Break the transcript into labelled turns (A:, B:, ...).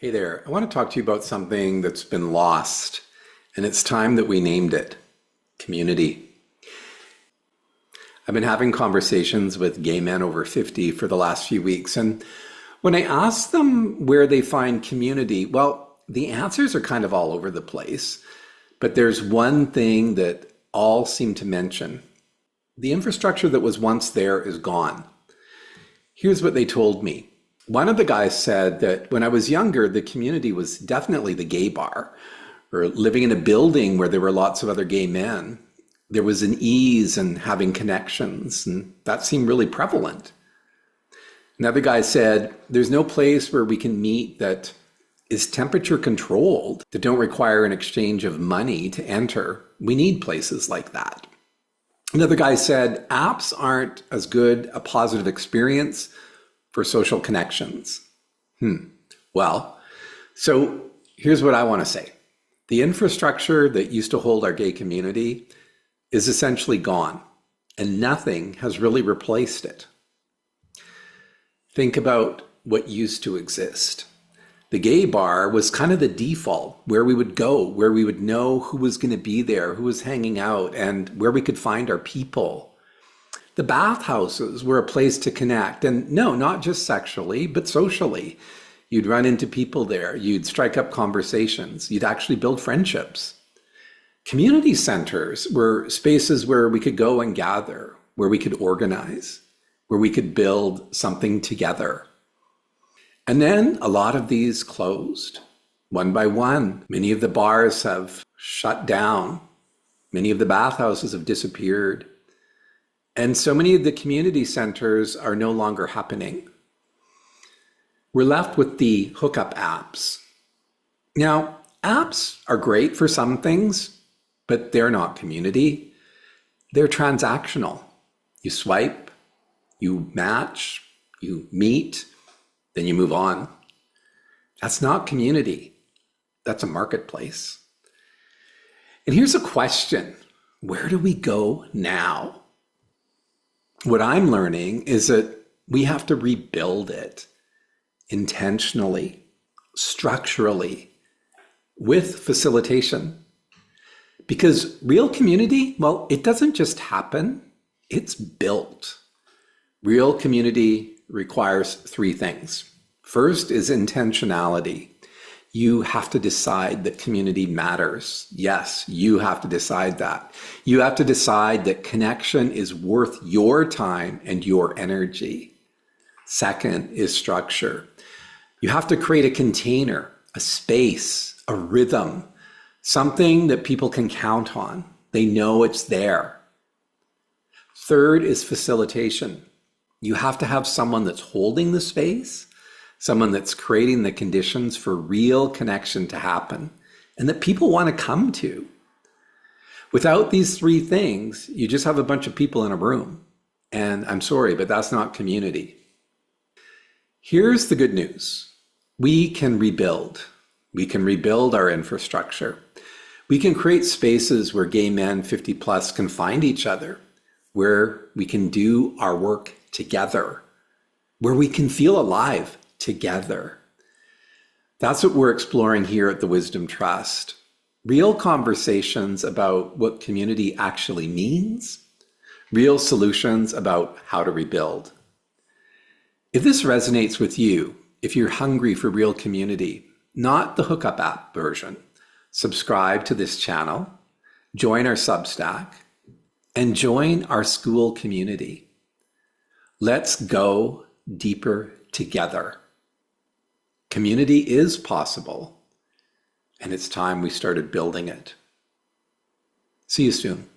A: Hey there, I want to talk to you about something that's been lost, and it's time that we named it community. I've been having conversations with gay men over 50 for the last few weeks, and when I ask them where they find community, well, the answers are kind of all over the place, but there's one thing that all seem to mention. The infrastructure that was once there is gone. Here's what they told me. One of the guys said that when I was younger, the community was definitely the gay bar, or living in a building where there were lots of other gay men. There was an ease in having connections, and that seemed really prevalent. Another guy said, there's no place where we can meet that is temperature controlled, that don't require an exchange of money to enter. We need places like that. Another guy said, apps aren't as good a positive experience for social connections. Well, so here's what I want to say. The infrastructure that used to hold our gay community is essentially gone, and nothing has really replaced it. Think about what used to exist. The gay bar was kind of the default, where we would go, where we would know who was going to be there, who was hanging out, and where we could find our people. The bathhouses were a place to connect, and no, not just sexually, but socially. You'd run into people there, you'd strike up conversations, you'd actually build friendships. Community centers were spaces where we could go and gather, where we could organize, where we could build something together. And then a lot of these closed, one by one. Many of the bars have shut down. Many of the bathhouses have disappeared. And so many of the community centers are no longer happening. We're left with the hookup apps. Now, apps are great for some things, but they're not community. They're transactional. You swipe, you match, you meet, then you move on. That's not community. That's a marketplace. And here's a question. Where do we go now? What I'm learning is that we have to rebuild it intentionally, structurally, with facilitation. Because real community, well, it doesn't just happen, it's built. Real community requires three things. First is intentionality. You have to decide that community matters. Yes, you have to decide that. You have to decide that connection is worth your time and your energy. Second is structure. You have to create a container, a space, a rhythm, something that people can count on. They know it's there. Third is facilitation. You have to have someone that's holding the space, someone that's creating the conditions for real connection to happen and that people want to come to. Without these three things, you just have a bunch of people in a room. And I'm sorry, but that's not community. Here's the good news. We can rebuild. We can rebuild our infrastructure. We can create spaces where gay men 50 plus can find each other, where we can do our work together, where we can feel alive together. That's what we're exploring here at the Wisdom Trust. Real conversations about what community actually means, real solutions about how to rebuild. If this resonates with you, if you're hungry for real community, not the hookup app version, subscribe to this channel, join our Substack, and join our school community. Let's go deeper together. Community is possible, and it's time we started building it. See you soon.